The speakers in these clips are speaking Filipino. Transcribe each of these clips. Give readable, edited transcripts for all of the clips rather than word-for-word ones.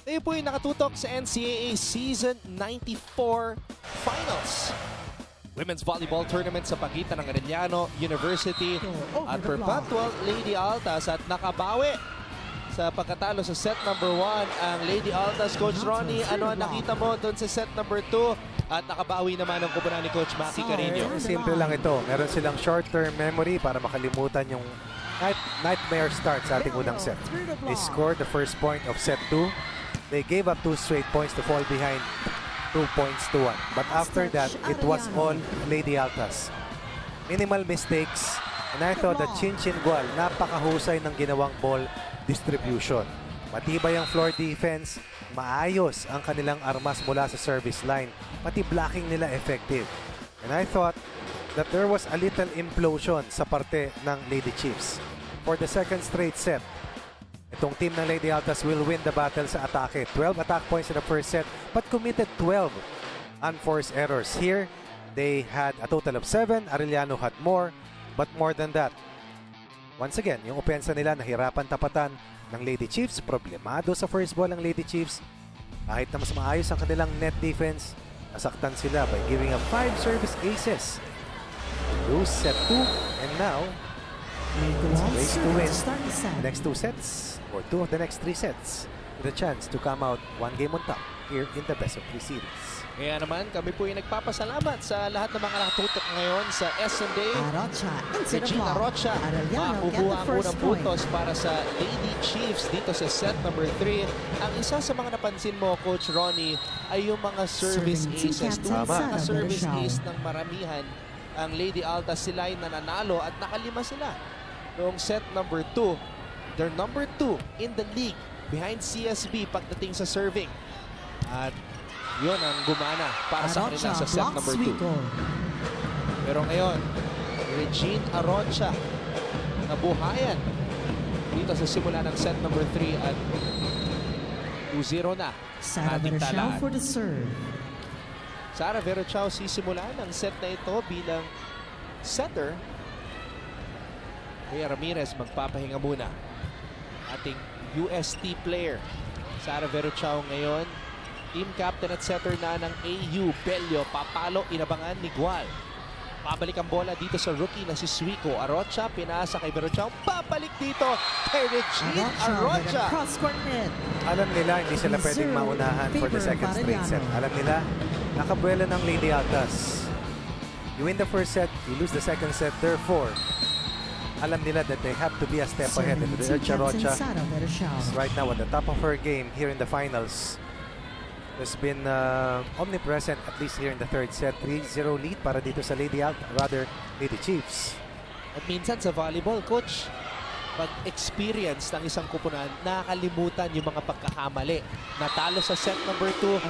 Kayo po yung nakatutok sa NCAA Season 94 Finals. Women's Volleyball Tournament sa pagitan ng Arellano University at Perpetual Lady Altas at nakabawi sa pagkatalo sa set number 1 ang Lady Altas. Coach Ronnie, ano ang nakita mo doon sa set number 2? At nakabawi naman ang kupunan ni Coach Maki Carino. Simple lang ito. Meron silang short-term memory para makalimutan yung nightmare start sa ating unang set. They scored the first point of set 2. They gave up 2 straight points to fall behind 2 points to 1. But after that, it was all Lady Altas. Minimal mistakes. And I thought that Chin Chin Gual, napakahusay ng ginawang ball distribution. Matibay ang floor defense. Maayos ang kanilang armas mula sa service line. Pati blocking nila effective. And I thought that there was a little implosion sa parte ng Lady Chiefs. For the second straight set, itong team ng Lady Altas will win the battle sa atake. 12 attack points in the first set, but committed 12 unforced errors. Here, they had a total of 7. Arellano had more, but more than that. Once again, yung opensa nila nahirapan tapatan ng Lady Chiefs. Problemado sa first ball ng Lady Chiefs. Kahit na mas maayos ang kanilang net defense, nasaktan sila by giving up 5 service aces. Lose set 2, and now it's a race to win the next 2 sets or 2 of the next 3 sets with a chance to come out 1 game on top here in the best of 3 series. Kaya naman, kami po yung nagpapasalamat sa lahat ng mga nakatutok ngayon sa S&A. Regina Rocha, makukuha ang unang puntos para sa Lady Chiefs dito sa set number 3. Ang isa sa mga napansin mo, Coach Ronnie, ay yung mga service aces. Doon sa service ace ng maramihan, ang Lady Altas sila ay nananalo at nakalima sila. Noong set number 2, they're number 2 in the league behind CSB pagdating sa serving. At yun ang gumana para sa kanila sa set number 2. Pero ngayon, Regine Arocha nabuhayan dito sa simula ng set number 3 at 2-0 na ating talaan. Sara Verochao sisimulan ang set na ito bilang setter. Kuya Ramirez magpapahinga muna. Ating UST player. Sara Verochao ngayon. Team captain at setter na ng AU. Bello, papalo, inabangan ni Gual. Pabalik ang bola dito sa rookie na si Suico. Arocha, pinasa kay Verochao. Babalik dito kay Regine Arocha. Alam nila, hindi sila pwedeng maunahan for the second straight set. Alam nila, nakabuela ng Lady Altas. You win the first set, you lose the second set. Therefore, alam nila that they have to be a step ahead. And Arocha is right now at the top of her game here in the finals. Has been omnipresent at least here in the third set. 3-0 lead para dito sa Lady Chiefs. At minsan sa volleyball, Coach, pag-experience ng isang kupunan, nakakalimutan yung mga pagkakamali. Natalo sa set number 2,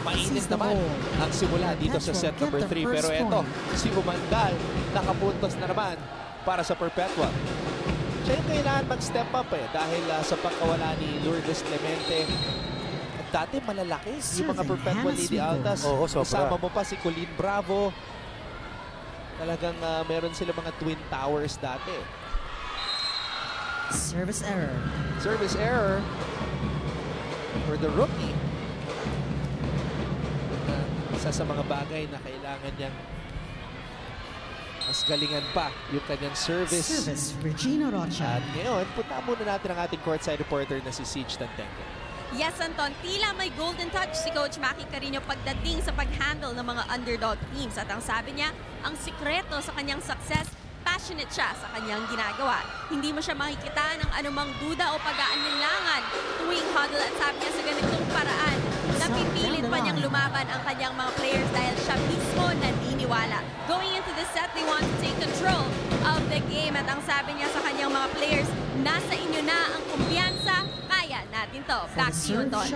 mainit naman ang simula dito sa set number 3. Pero eto, si Umandal nakapuntos na naman para sa Perpetual. Siya yung kailangan mag-step up dahil sa pagkawala ni Lourdes Clemente. Dati malalaki yung mga Perpetual Lady Altas. Kasama mo pa si Colleen Bravo. Talagang meron sila mga twin towers dati. Service error. Service error for the rookie. Isa sa mga bagay na kailangan niyang mas galingan pa yung kanyang service. Regina Rocha. At ngayon, punta muna natin ang ating courtside reporter na si Siege Tantenko. Yes, Anton, tila may golden touch si Coach Maki Carino pagdating sa pag-handle ng mga underdog teams. At ang sabi niya, ang sikreto sa kanyang success, passionate siya sa kanyang ginagawa. Hindi mo siya makikita ng anumang duda o pag-aalinlangan tuwing huddle. At sabi niya sa ganitong paraan, napipilit pa niyang lumaban ang kanyang mga players dahil siya mismo naniniwala. Going into the set, they want to take control of the game. At ang sabi niya sa kanyang mga players, nasa inyo na ang kumpiyansa, kaya natin to. Back to you, Ton.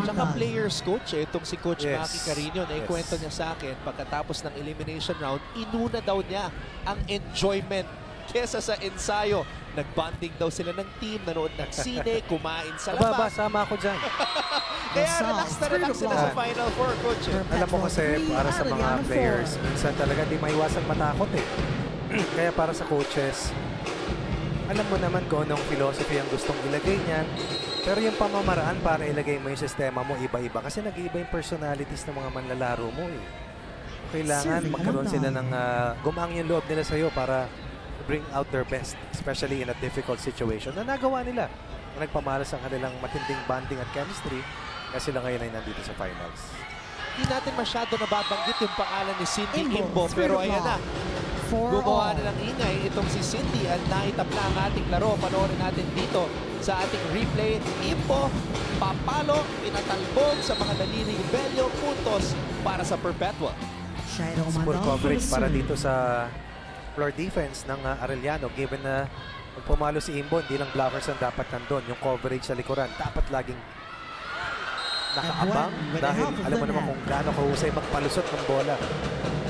Tsaka players coach, itong si Coach Maki Carino, naikwento niya sa akin, pagkatapos ng elimination round, inuna daw niya ang enjoyment kesa sa ensayo. Nag-bonding daw sila ng team, nanood ng sine, kumain sa labas. Sama ako dyan. Kaya relax sila sa Final Four, Coach. Alam mo kasi, para sa mga players, minsan talaga di maiwasan matakot Kaya para sa coaches, alam mo naman kung anong philosophy ang gustong ilagay niyan. Pero yung pamamaraan para ilagay mo yung sistema mo iba-iba kasi nag-iiba yung personalities ng mga manlalaro mo eh. Kailangan Serving magkaroon on sila time. ng gumaang yung loob nila sa'yo para bring out their best, especially in a difficult situation na nagawa nila. Na nagpamalas ang kanilang matinding bonding at chemistry kasi sila ngayon ay nandito sa finals. Hindi natin masyado nababanggit yung pangalan ni Cindy Imbo, Imbo, pero ayan na. 4 Gumawa all. na ng ingay itong si Cindy at naitabla ang ating laro. Panoorin natin dito sa ating replay. Imbo, papalo, pinatalbog sa mga naliling Bello, puntos para sa Perpetual. Shairo Full Mandal for the coverage para serve. dito sa floor defense ng Arellano given na pag pumalo si Imbo, hindi lang blockers ang dapat nandun. Yung coverage sa likuran, dapat laging nakaabang with the dahil help of alam mo naman Lynette. kung gaano kahusay magpalusot ng bola.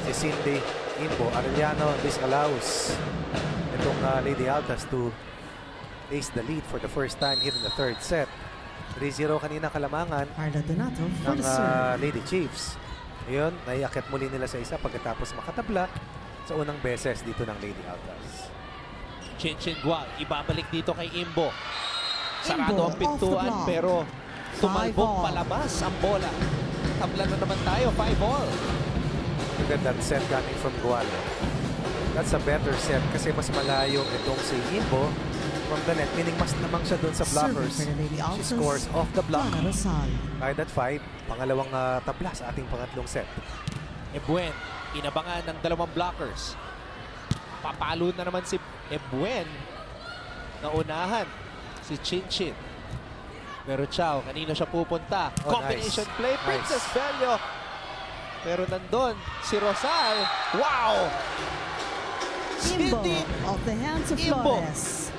Si Cindy Imbo, Arellano disallows itong Lady Altas to place the lead for the first time here in the third set. 3-0 kanina kalamangan Arda Donato for ng the serve. Lady Chiefs. Ngayon, naiakit muli nila sa isa pagkatapos makatabla sa unang beses dito ng Lady Altas. Chin Gual, ibabalik dito kay Imbo. Sarado Imbo, ang pintuan off the block. pero tumalbog 5-all. palabas ang bola. Tabla na naman tayo, 5-all. Look at that set coming from Gual. That's a better set kasi mas malayo itong si Imbo from the net. Meaning mas namang siya doon sa Serving blockers. for the Lady She Altas. scores off the block. Juana Rosal. By that 5, pangalawang tabla sa ating pangatlong set. Ebuen, inabangan ng dalawang blockers. Papalo na naman si Ebuen. Naunahan si Chin. Pero Chow, kanina siya pupunta. Oh, Combination nice. play, Nice. Princess Bello. Pero nandun, si Rosal. Wow! Imbo Cindy off the hands of Imbo. Flores.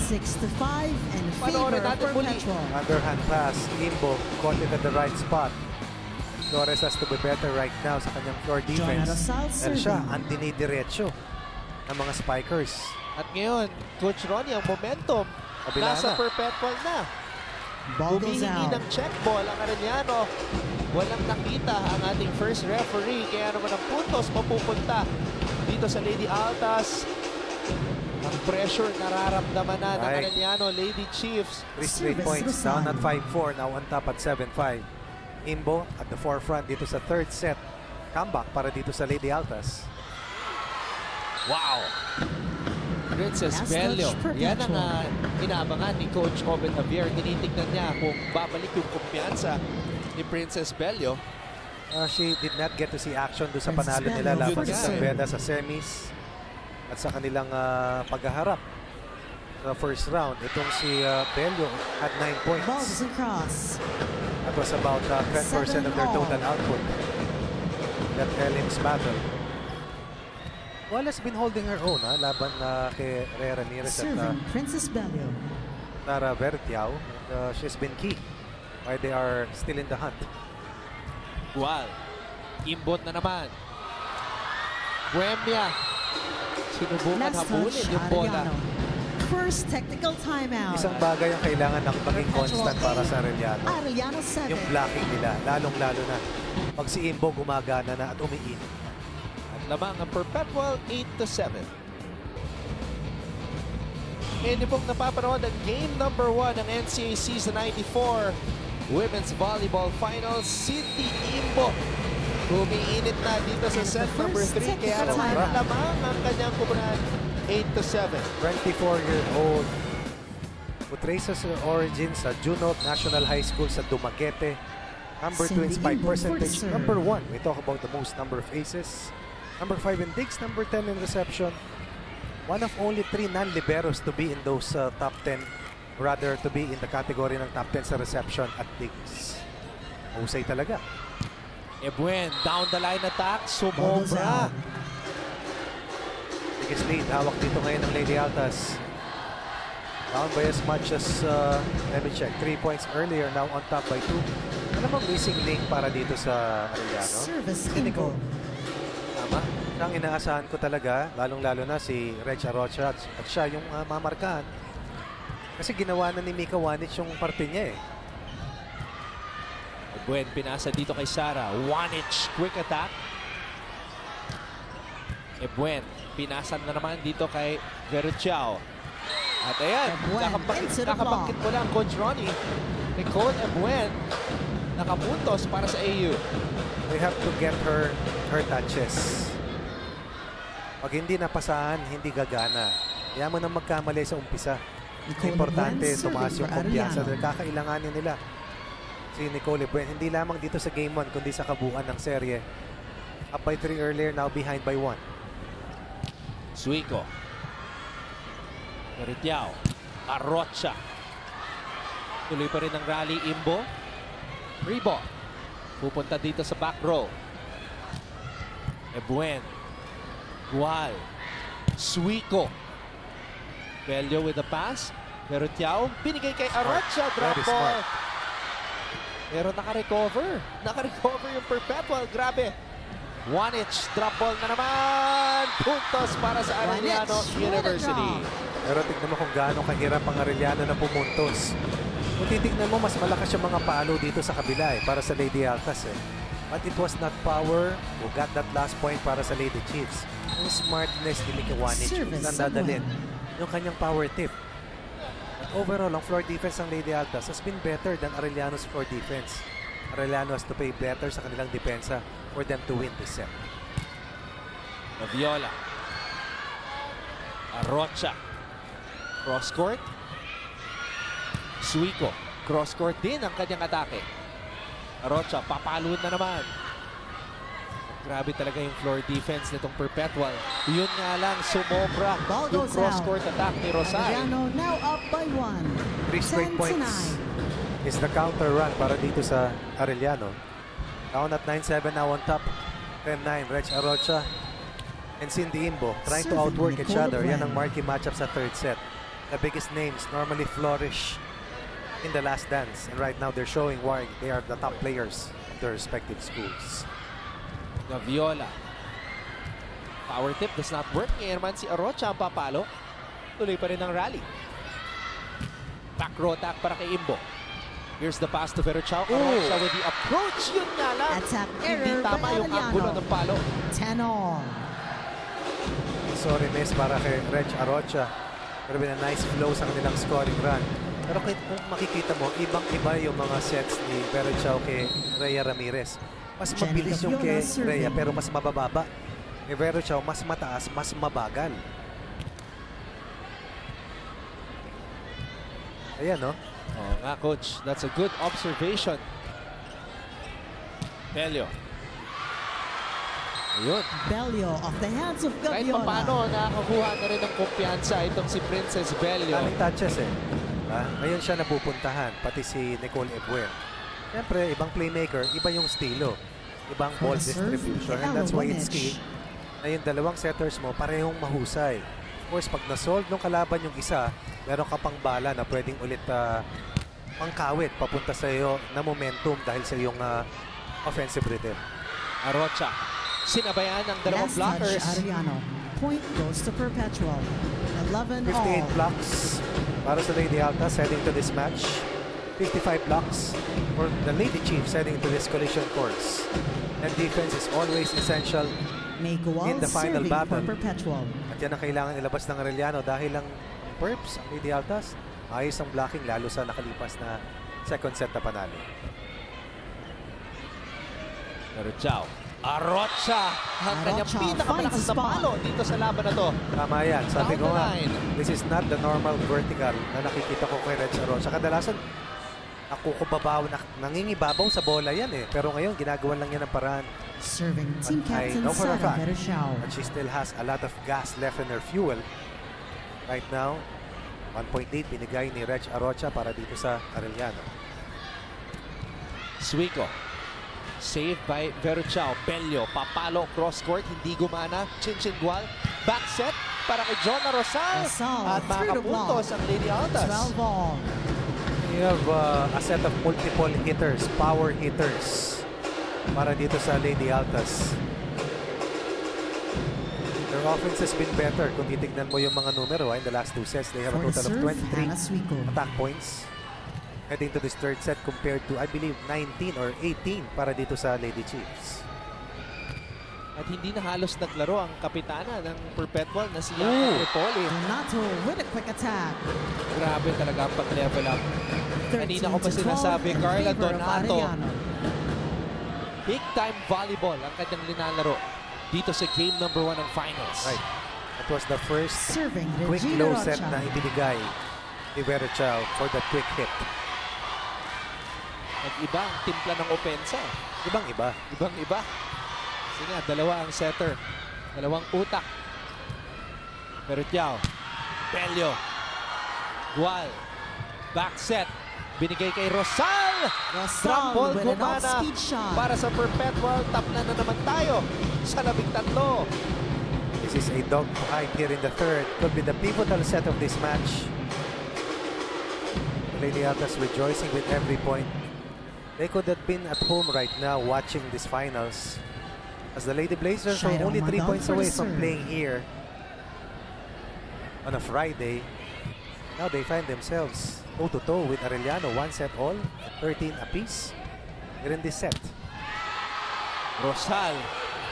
6-5 and favor Panoorin of natin muli. Perpetual. Underhand pass, Imbo caught it at the right spot. Flores has to be better right now sa kanyang floor Joanna defense. Rosal Dahil siya serving. ang dinidiretso ng mga spikers. At ngayon, Coach Ronnie, ang momentum Kabila nasa na. Perpetual na. Ball goes Humihingi out. ng check ball ang Arellano. Walang nakita ang ating first referee. Kaya naman ang puntos mapupunta dito sa Lady Altas. Ang pressure nararamdaman na ng Right. Arellano Lady Chiefs. 3 straight Service points, Rosal. down at 5-4, now on top at 7-5. Imbo at the forefront dito sa third set. Comeback para dito sa Lady Altas. Wow! Princess Last Bello. touch, Yan ang Perpetual. inaabangan ni Coach Oben Javier. Tinitignan niya kung babalik yung kumpiyansa ni Princess Bello. She did not get to see action doon sa Princess panalo Bello nila laban for sa the San serve. Beda sa semis at sa kanilang paghaharap sa first round. Itong si Bello had 9 Ball points. doesn't cross. That was about 10% of their 7-all. total output. That Ellen's battle. Walla's been holding her own laban kay Rhea Ramirez at Serving Princess Bello. Tara Vertiao. And, she's been key why they are still in the hunt. Gual. Imbot na naman. Buemia. Sinubukan Last habulin touch, yung bola. Arellano. First technical timeout. Isang bagay ang kailangan ng maging constant para sa Arellano. Arellano 7. Yung blocking nila, lalong-lalo na pag si Imbo gumagana na at umiinit. At lamang ang Perpetual 8-7. Hindi pong napapanood ang game number 1 ng NCAA Season 94 Women's Volleyball Finals. Cindy Imbo umiinit na dito sa And set the number first 3. Kaya technical naman timeout. lamang ang kanyang kupunan 8-7. 24-year-old who traces her origins sa Junot National High School sa Dumaguete. Number 2 in Cindy spike Imbo for the percentage. serve. Number 1, we talk about the most number of aces. Number 5 in digs. Number 10 in reception. One of only 3 non-liberos to be in those top 10. Rather, to be in the category ng top 10 sa reception at digs. Husay talaga. Ebuen, down the line attack, Ball goes sumobra. out. Biggest lead, hawak dito ngayon ng Lady Altas. Down by as much as, let me check, 3 points earlier, now on top by 2. Ano bang missing link para dito sa Arellano? Service Clinical. Imbo. Tama. Ang inaasahan ko talaga, lalong-lalo na si Reg Arocha at siya yung mamarkahan. Kasi ginawa na ni Mika Wanich yung parte niya eh. Ebuen, pinasa dito kay Sara. One-inch quick attack. Ebuen, pinasa na naman dito kay Verutiao. At ayan, Ebuen into the kakabangkit mo lang, Coach Ronnie. Nicole Ebuen, nakapuntos para sa AU. They have to get her touches. Pag hindi napasahan, hindi gagana. Kaya mo nang magkamali sa umpisa. Importante, tumaas yung kumpiyansa. Kakailanganin nila si Nicole Ebuen. Hindi lamang dito sa Game 1, kundi sa kabuuan ng serye. Up by 3 earlier, now behind by 1. Suico. Garitiao. Arrocha. Tuloy pa rin ang rally, Imbo. Free ball. Pupunta dito sa back row. Ebuen. Gual. Suico. Bello with the pass. Garitiao. Binigay kay Arrocha. Drop Very ball. smart. Pero naka-recover. Naka-recover yung Perpetual. Grabe. One-inch drop ball na naman. Puntos para sa Arellano University. Pero tignan mo kung gaano kahirap ang Arellano na pumuntos. Kung titignan mo, mas malakas yung mga palo dito sa kabila para sa Lady Altas But it was not power who got that last point para sa Lady Chiefs. Yung smartness ni Miki Wanich ang dadalhin. Yung kanyang power tip. But overall, ang floor defense ng Lady Altas has been better than Arellano's floor defense. Arellano has to play better sa kanilang depensa for them to win this set. Viola. Arrocha. Cross court. Suico. Cross court din ang kanyang atake. Arrocha, papalun na naman. Grabe talaga yung floor defense nitong Perpetual. Yun nga lang, sumobra yung cross court attack ni Rosal. Arellano now up by 1. 3 straight 10 to points 9. is the counter run para dito sa Arellano. Down at 9-7 now on top. 10-9, Reg Arrocha and Cindy Imbo trying to outwork each other. Yan ang marquee matchup sa third set. The biggest names normally flourish in the last dance. And right now they're showing why they are the top players of their respective schools. Gaviola. Power tip does not work. Ngayon naman si Arrocha ang papalo. Tuloy pa rin ang rally. Back row attack para kay Imbo. Here's the pass to Verchao. Arrocha with the approach. Yun nga lang. Attack Hindi error tama by yung anggulo Arellano. ng palo. 10 all. Sorry miss para kay Reg Arrocha. Pero been a nice flow sa kanilang scoring run. Pero kung makikita mo, ibang-iba yung mga sets ni Verchao kay Rhea Ramirez. Mas mabilis yung kay Rhea pero mas mabababa. Kay Verchao, mas mataas, mas mabagal. Ayan, no? Oo nga, Coach. That's a good observation. Bello. Ayun. Bello off the hands of Kahit pa paano, Gaviola. nakakuha na rin ng kumpiyansa itong si Princess Bello. Daming touches ngayon siya napupuntahan, pati si Nicole Ebuen. Siyempre, ibang playmaker, iba yung estilo. Ibang ball distribution. And that's why it's key na yung dalawang setters mo parehong mahusay. Of course, pag na-solve ng kalaban yung isa, meron ka pang bala na pwedeng ulit pangkawit papunta sa iyo na momentum dahil sa iyong offensive rhythm. Arrocha. Sinabayan ng dalawang Last touch, blockers. Arellano. Point goes to Perpetual. 11 58 all. blocks para sa Lady Altas heading to this match. 55 blocks for the Lady Chiefs heading to this collision course. And defense is always essential. May Gual in the final serving battle. for Perpetual. At yan ang kailangan ilabas ng Arellano dahil ang Perps, ang Lady Altas, ayos ang blocking lalo sa nakalipas na second set na panalo. Verchao. Arrocha. Ang kanyang Arrocha pinakamalakas finds na the spot. palo dito sa laban na to. Tama yan. Sabi Down ko the nga, line. this is not the normal vertical na nakikita ko kay Reg Arrocha. Kadalasan, nakukubabaw, nangingibabaw sa bola yan Pero ngayon, ginagawa lang yan ng paraan. Serving team But I captain know for a Sara fact Verchao. that she still has a lot of gas left in her fuel. Right now, 1.8 binigay ni Reg Arrocha para dito sa Arellano. Suico. Saved by Verchao. Bello. Papalo. Cross court. Hindi gumana. Chinchin Gual. Back set para kay Jonah Rosal. Rosal At through the makapuntos block. ang Lady Altas. 12 all. You have a set of multiple hitters, power hitters para dito sa Lady Altas. Their offense has been better kung titignan mo yung mga numero in the last two sets. They have a For the total of serve, 23 Hannah Suico. attack points heading to this third set compared to, I believe, 19 or 18 para dito sa Lady Chiefs. At hindi na halos naglaro ang kapitana ng Perpetual na si Yaka Tripoli. Donato with a quick attack. Grabe talaga ang pag-level up. 13 Kanina ko pa to 12 sinasabi, in Carla favor of Donato. Arellano. Big time volleyball ang kanyang linalaro dito sa game number 1 ng finals. Right. That was the first Serving quick Regina low set Rocha. na ibinigay ni Verachao for the quick hit. Nag-iba ang timpla ng opensa. Ibang-iba. Ibang-iba. Kasi nga, dalawa ang setter. Dalawang utak. Verachao. Bello. Gual. Back set. Binigay kay Rosal. Rosal Drop ball with an gumana off-speed shot. para sa Perpetual. Tapla na naman tayo sa 13. This is a dogfight here in the third. Could be the pivotal set of this match. Lady Altas rejoicing with every point. They could have been at home right now watching these finals. As the Lady Blazers are Shadow only 3 Madam points away first from serve. playing here on a Friday. Now they find themselves toe-to-toe with Arellano. 1 set all, 13 apiece here in this set. Rosal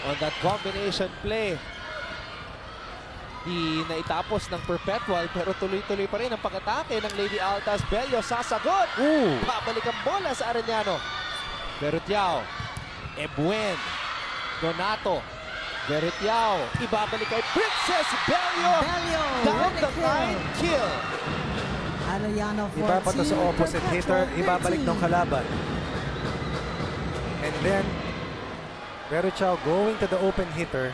on that combination play. Di naitapos ng Perpetual pero tuloy-tuloy pa rin ang pag-atake ng Lady Altas. Bello sasagot. Babalik ang bola sa Arellano. Verachao. Ebuen. Donato. Verachao. Ibabalik kay Princess Bello. Bello Down with the a line kill. Arellano 14. Iba pa to sa opposite hitter, ibabalik ng kalaban. And then, Verachao going to the open hitter.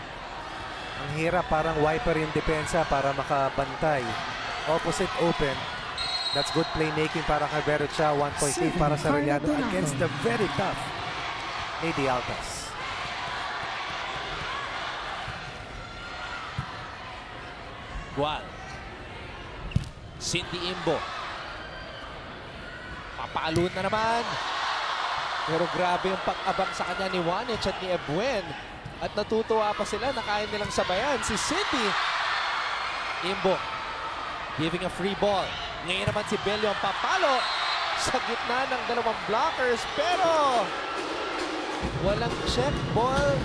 Ang hirap, parang wiper yung depensa para makabantay. Opposite open. That's good playmaking para kay Verachao. 1.8 para sa Arellano against the very tough Lady Altas. Gual. Cindy Imbo. Papaalun na naman. Pero grabe yung pag-abang sa kanya ni Juanich at ni Ebuen. At natutuwa pa sila na kaya nilang sabayan si Cindy. Imbo. Giving a free ball. Ngayon naman si Bello ang papalo sa gitna ng dalawang blockers. Pero walang check ball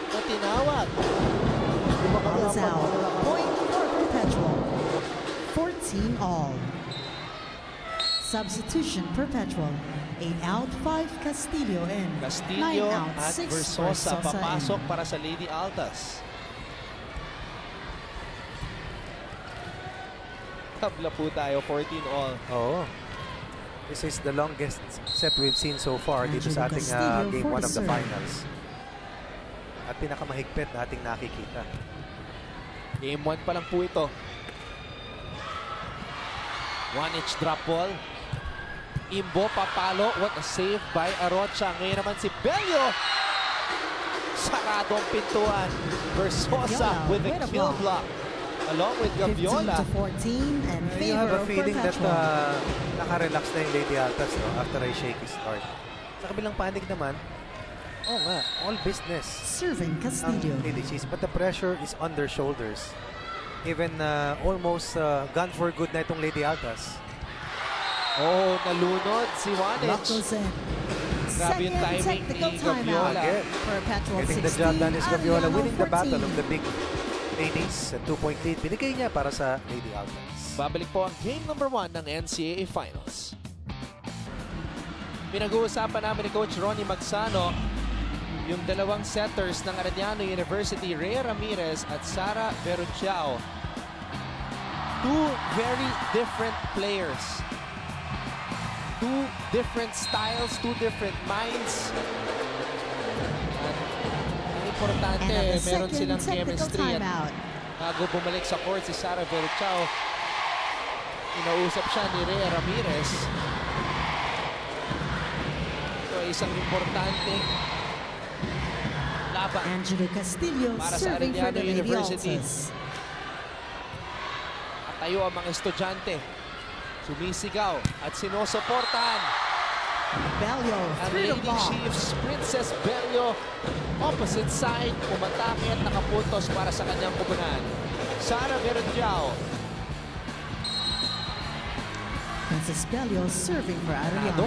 na tinawag. Ball is out. Point for Perpetual. 14 all. Substitution Perpetual. 8 out, 5 Castillo in. 9 Castillo out, at 6 Versosa papasok in. para sa Lady Altas. Tabla po tayo, 14 all. Oo. This is the longest set we've seen so far dito sa ating Castillo game for 1 of the serve. finals. At pinakamahigpit na ating nakikita. Game 1 pa lang po ito. 1-inch drop ball. Imbo papalo. What a save by Arocha. Ngayon naman si Bello. Sarado ang pintuan. Versosa Gaviola with a with a kill block. block. Along with 15 Gaviola. to 14 and You have favor a of feeling that Perpetual. naka-relax na yung Lady Altas after a shaky start. Sa kabilang panig naman, nga, all business. Serving Ang Castillo. Lady Cheese, but the pressure is on their shoulders. Even almost gone for good na itong Lady Altas. Oh, nalunod si Block Juanich. goes in. Grabe yung Second timing technical ni timeout. Gaviola. Again, Perpetual getting 16, the job done is Gaviola, Arellano winning the battle of 14. the big ladies. At 2-point lead, binigay niya para sa Lady Altas. Babalik po ang game number 1 ng NCAA Finals. Pinag-uusapan namin ni Coach Ronnie Magsano yung dalawang setters ng Arellano University, Rhea Ramirez at Sara Verachao. Two very different players. Two different styles, two different minds. At ang importante, And at the meron second silang technical chemistry. At timeout. bago bumalik sa court si Sara Verachao, inausap siya ni Rhea Ramirez. Ito ay isang importanteng laban. Angelo Castillo Para sa serving for Arellano the Lady University. Altas. At tayo ang mga estudyante. Sumisigaw at sinusuportahan Bello ang through the Lady ball. Chiefs. Princess Bello, opposite side, umatake at nakapuntos para sa kanyang pupunan. Sara Verachao. Princess Bello serving for Nado Arellano.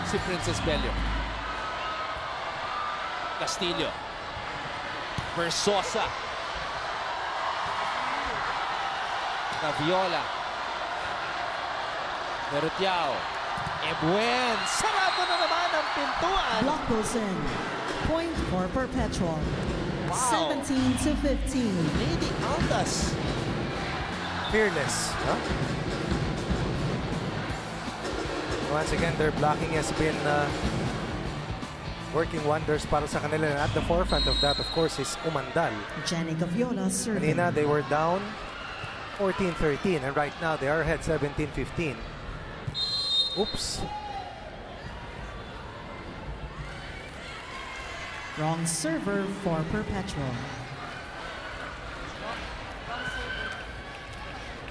si Princess Bello. Castillo. Versosa. Caviola. Berutiao. Ebuen. Sarado na naman ang pintuan. Block goes in. Point for Perpetual. Wow. 17-15. Lady Altas. Fearless. Huh? Once again, their blocking has been working wonders para sa kanila. And at the forefront of that, of course, is Umandal. Jenny Caviola serving. Kanina, they were down 14-13. And right now, they are ahead 17-15. Oops. Wrong server for Perpetual.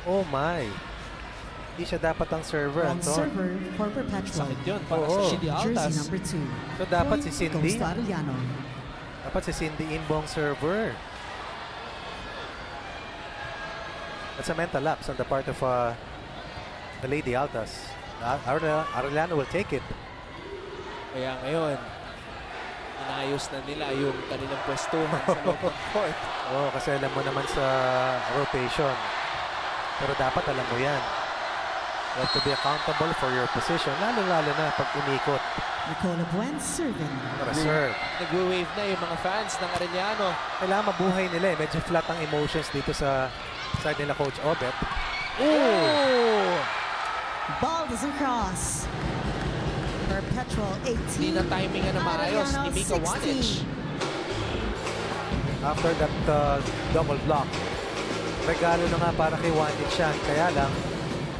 Oh my. Hindi siya dapat ang server, Wrong Anton. server for Perpetual. Sakit yun para sa Oo. Shidi Jersey Altas. number 2. So dapat si Cindy. Goes to Arellano. Dapat si Cindy Imbong server. That's a mental lapse on the part of the Lady Altas. Arellano will take it. Kaya ngayon, inayos na nila yung kanilang pwestuhan sa loob ng court. Oo, kasi alam mo naman sa rotation. Pero dapat alam mo yan. You have to be accountable for your position. Lalo-lalo na pag umikot. Nicola Buen serving. Para serve. Nagwe-wave na yung mga fans ng Arellano. Kailangan mabuhay nila eh. Medyo flat ang emotions dito sa side nila Coach Obet. Oh! Ball doesn't cross. Perpetual 18. Hindi na timingan na maayos ni Mika 16. Wanich. After that double block. Regalo na nga para kay Wanich yan. Kaya lang,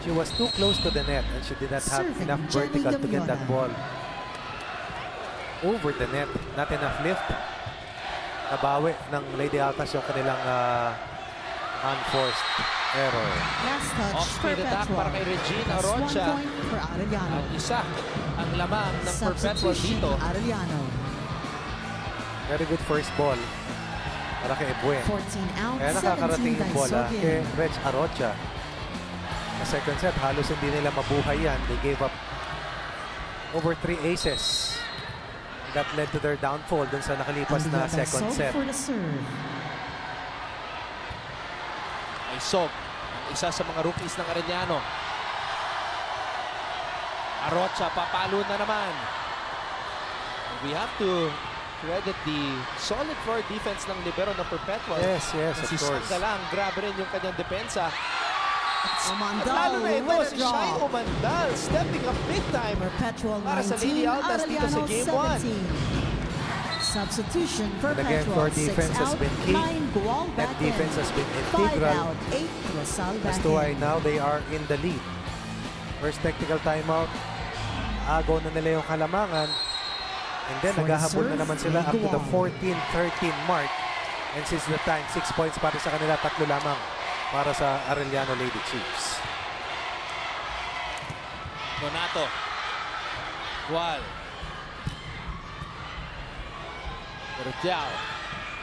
she was too close to the net and she did not have Serving enough Jenny vertical to get that Gaviola. ball over the net. Not enough lift. Nabawi ng Lady Altas yung kanilang unforced error. Last touch, Off-speed attack Perpetual. para kay Regina That's 1 Rocha. point for Arellano. At isa ang lamang ng Perpetual Substitution, dito. Arellano. Very good first ball para kay Ebuen. 14 out, Kaya nakakarating 17 yung bola Daiso kay in. Reg Arocha. Sa second set, halos hindi nila mabuhay yan. They gave up over 3 aces. That led to their downfall dun sa nakalipas na Andrea second Daiso set. for the serve. Ay Sog, ang isa sa mga rookies ng Arellano. Arocha, papalo na naman. We have to credit the solid floor defense ng libero ng Perpetual. Yes, yes, of Si course. Sanggalang, grabe rin yung kanyang depensa. At Umandal, lalo na ito, with a si Shai draw. Umandal, stepping up big time. Perpetual Para sa Lady 19, Altas dito sa Arellano Game 17. Substitution, And again, Perpetual. floor 6 defense has out, been key. 9 Gual Net back defense in. has been 5 integral out, 8 Rosal as back to why in. now they are in the lead. First technical timeout. Agaw na nila yung halamangan. And then, For the naghahabol na serve, naman sila up to the Gual. 14-13 mark. And since the time, 6 points para sa kanila, 3 lamang para sa Arellano Lady Chiefs. Donato. Gual. Berutiao.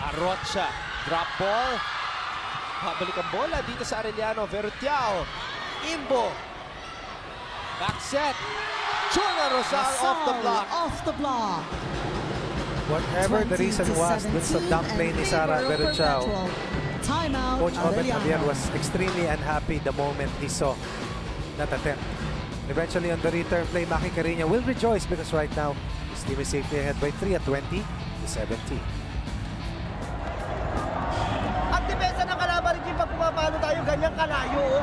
Arocha. Drop ball. Pabalik ang bola dito sa Arellano. Berutiao. Imbo. Back set. Chula Rosal off the block. Off the block. Whatever the reason was dun sa dump play ni Sara Berutiao, Timeout, Coach Obet Javier Arellano. was extremely unhappy the moment he saw that attempt. Eventually on the return play, Maki Carino will rejoice because right now his team is safely ahead by 3 at 20-17. Ang depensa ng kalaban rin pag pumapalo tayo, ganyan kalayo. Oh.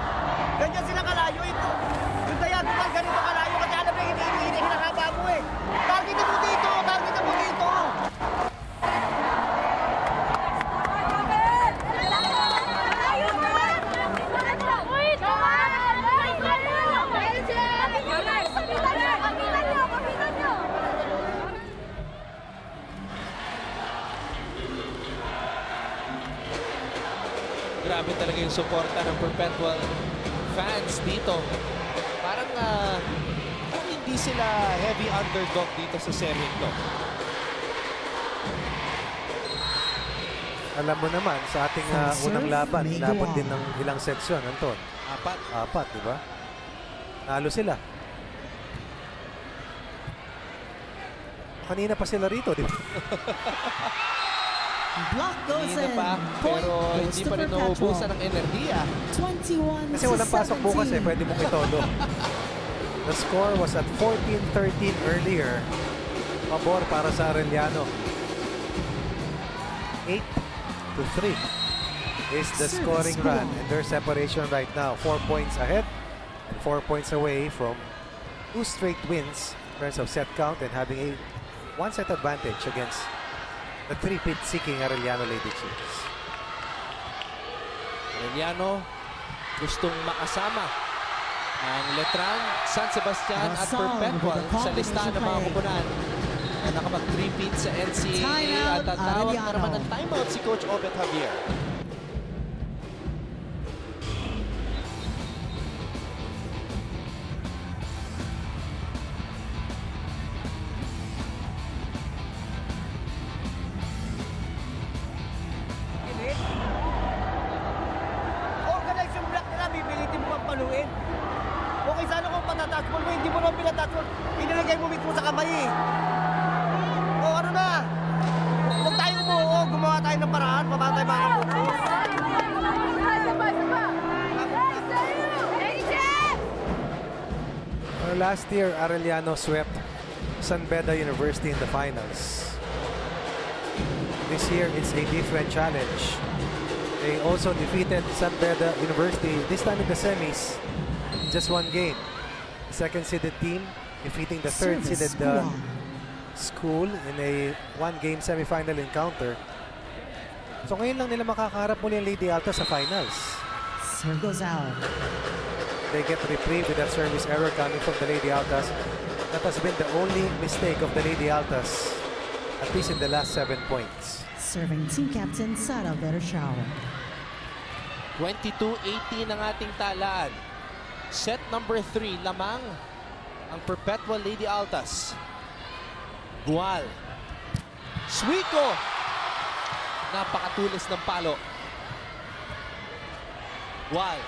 Ganyan sila kalayo. Yung diagonal, ganito kalayo. Kasi alam na hinahaba mo eh. Target mo dito! Target mo dito! Grabe talaga yung suporta ng Perpetual fans dito. Parang hindi sila heavy underdog dito sa series to. Alam mo naman, sa ating unang laban, inabot din ng ilang sets yun, Anton. 4, di ba? Nalo sila. Kanina pa sila rito, di ba? Block goes Hindi in. pa, Point pero goes hindi to pa rin Perpetual. nauubusan ng enerhiya. 21 Kasi to walang pasok bukas 17. pwede mong itodo. The score was at 14-13 earlier. Pabor para sa Arellano. 8-3 is the Service scoring goal. run, and their separation right now 4 points ahead and 4 points away from 2 straight wins in terms of set count and having a 1 set advantage against the three-peat seeking Arellano Lady Chiefs. Arellano gustong makasama ang Letran, San Sebastian at Rasal Perpetual with a sa listahan ng mga combination koponan na nakapag-3-peat sa NCAA Timeout, at tatawag na Arellano. naman ng timeout si Coach Obet Javier. Organize yung block nila, bibilitin mo pang paluin. Okay, sana kung patatatsball mo, hindi mo naman pinatatsball. Inilagay mo mismo sa kamay eh. O ano na? Huwag tayo umuo, gumawa tayo ng paraan, paano tayo makakapuntos. Last year, Arellano swept San Beda University in the finals. This year, it's a different challenge. They also defeated San Beda University, this time in the semis, in just one game. The second-seeded team defeating the Service third-seeded Guam. school in a one-game semifinal encounter. So ngayon lang nila makakaharap muli ang Lady Alta sa finals. Serve goes out. They get reprieve with that service error coming from the Lady Altas. That has been the only mistake of the Lady Altas, at least in the last 7 points. Serving team captain Sara Verashao. 22-18 ang ating talaan. Set number 3, lamang ang Perpetual Lady Altas. Gual. Suico. Napakatulis ng palo. Gual.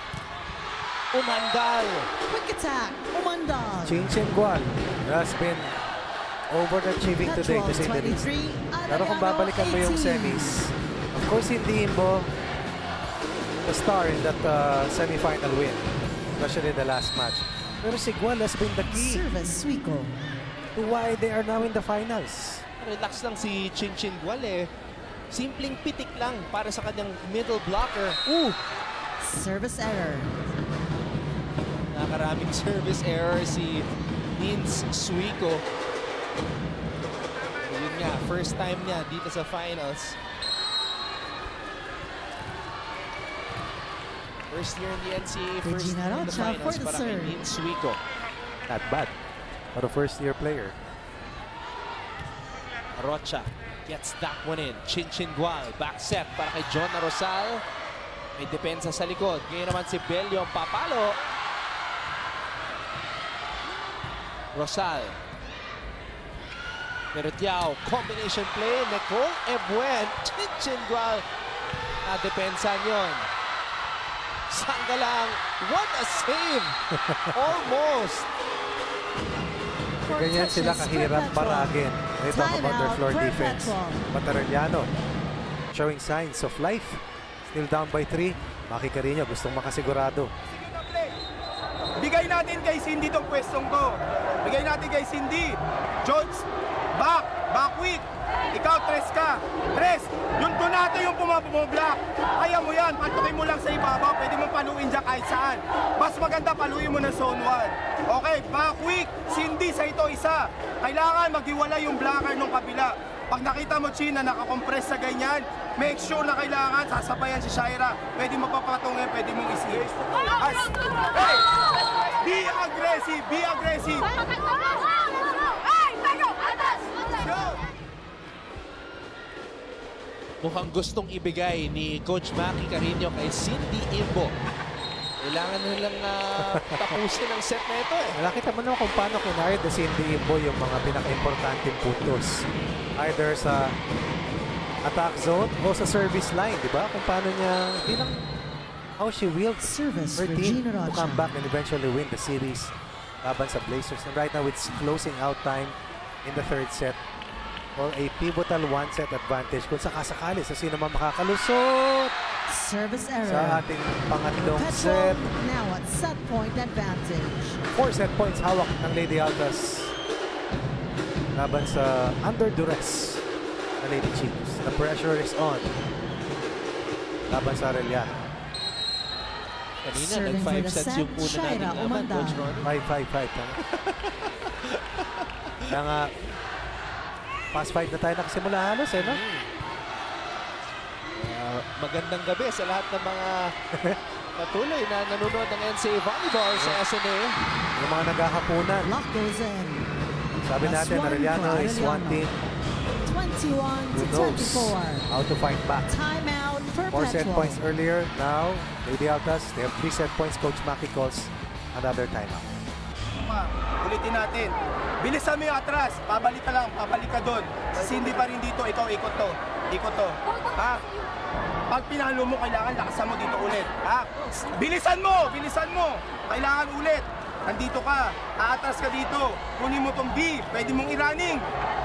Umandal. Quick attack. Umandal. Chinchin Gual has been overachieving today, to say the least. Pero kung babalikan mo yung semis, of course hindi mo the star in that semi-final win, especially the last match. Pero si Gual has been the key Service Suico. to why they are now in the finals. Relax lang si Chinchin Gual eh. Simpleng pitik lang para sa kanyang middle blocker. Service error. Nakaraming service error si Nins Suico. Yun nga, first time niya dito sa finals. First year in the NCAA, first Regina in the Rocha finals for the para kay serve. Nins Suico. Not bad for a first-year player. Rocha gets that one in. Chinchin Gual, back set para kay John Rosal. May depensa sa likod. Ngayon naman si Bello ang papalo. Rosal. Perutiao, combination play. Nicole Ebuen. Chinchin Gual. Depensa nyon. Sanggalang. What a save! Almost. Ganyan sila kahirap baragin. They talk about their floor defense. But Arellano showing signs of life. Still down by 3. Maki Carino gustong makasigurado. Bigay natin kay Cindy tong pwestong to. Bigay natin kay Cindy. Jones, back weak. Ikaw, tres ka. Tres, yung Donato yung pumapumoblock. Kaya mo yan, pantukin mo lang sa ibabaw. Pwede mong paluin dyan kahit saan. Mas maganda, paluin mo ng zone 1. Okay, back weak. Cindy, sa ito isa. Kailangan maghiwalay yung blocker ng kabila. Pag nakita mo, China, nakakompress sa ganyan, make sure na kailangan sasabayan si Shaira. Pwede mo papatungin, pwede mong isi. Hey! Be aggressive! Be aggressive! Go! Mukhang gustong ibigay ni Coach Maki Carino kay Cindy Imbo. Kailangan nilang tapusin ang set na ito eh. Nakita mo naman kung paano kinayad na Cindy Imbo yung mga pinaka-importanteng puntos. Either sa attack zone o sa service line, di ba? Kung paano niya, di lang how she willed Service her team Regina to Rocha. come back and eventually win the series laban sa Blazers. And right now, it's closing out time in the third set. for a pivotal one-set advantage kung sakasakali sa sino man makakalusot Service sa error. ating pangatlong Perpetual set. now at set point advantage. 4 set points hawak ng Lady Altas laban sa under duress na Lady Chiefs. The pressure is on laban sa Arellano. Kanina, Serving for nag-5 the sets set, yung una nating Shaira laban, Umandan. Coach Ron. 5-5-5. Kaya nga, past 5 na tayo nakasimula halos eh, no? Magandang gabi sa lahat ng mga patuloy na nanonood ng NCAA Volleyball sa SNA. Yung mga naghahapunan. Block goes in. Sabi Plus natin, one Arellano for is one Arellano. team 21 who to knows 24. how to fight back. Timeout 4 set Perpetual. points earlier. Now, Lady Altas, they have 3 set points. Coach Maki calls another timeout. Ulitin natin. Bilisan mo yung atras. Pabalik ka lang. Pabalik ka doon. Si Cindy pa rin dito. Ikaw ikot to. Ikot to. Ha? Pag pinalo mo, kailangan lakasan mo dito ulit. Ha? Bilisan mo! Bilisan mo! Kailangan ulit. Nandito ka. Aatras ka dito. Kunin mo tong B. Pwede mong i-running.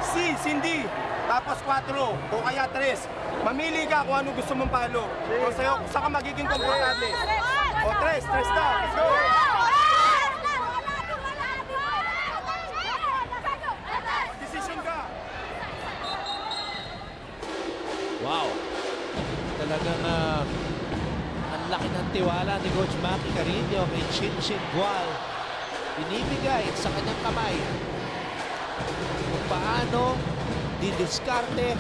C, Cindy. Tapos 4 o kaya 3. Mamili ka kung ano gusto mong palo. O sa'yo, saan ka magiging komportable. O 3 na. Let's go! Decision ka. Wow! Talagang ang laki ng tiwala ni Coach Maki Carino kay Chin Chin Gual. Binibigay sa kanyang kamay kung paano didiskarte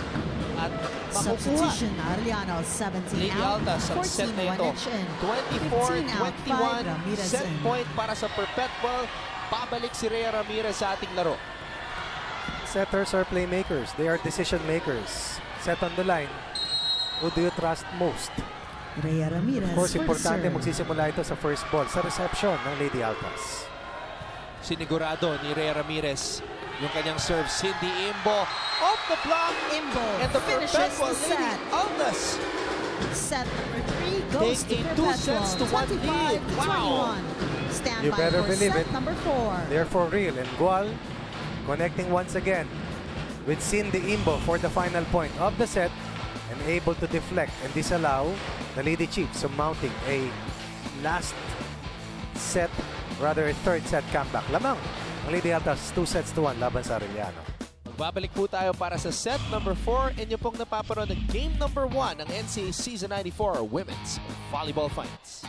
at makukuha Substitution, Arellano 17 Lady out, Altas sa set 14 na ito. one inch in. 15 out, 24-21 5 Ramirez set in. point para sa Perpetual. Pabalik si Rhea Ramirez sa ating laro. Setters are playmakers. They are decision makers. Set on the line. Who do you trust most? Rhea Ramirez Of course, for the importante serve. magsisimula ito sa first ball, sa reception ng Lady Altas. Sinigurado ni Rhea Ramirez yung kanyang serve. Cindy Imbo off the block. Imbo And the finishes Perpetual the Lady set. Altas Set number 3 goes Take to a 2 Perpetual. sets to 1 lead. 25 to Wow. 21. Stand You by better for believe set it. number 4. They're for real. And Gual connecting once again with Cindy Imbo for the final point of the set and able to deflect and disallow the Lady Chiefs from mounting a last set, rather a third set comeback. Lamang ang Lady Altas 2 sets to 1 laban sa Arellano. Magbabalik po tayo para sa set number 4. Inyo pong napapanood ng game number 1 ng NCAA Season 94 Women's Volleyball Finals.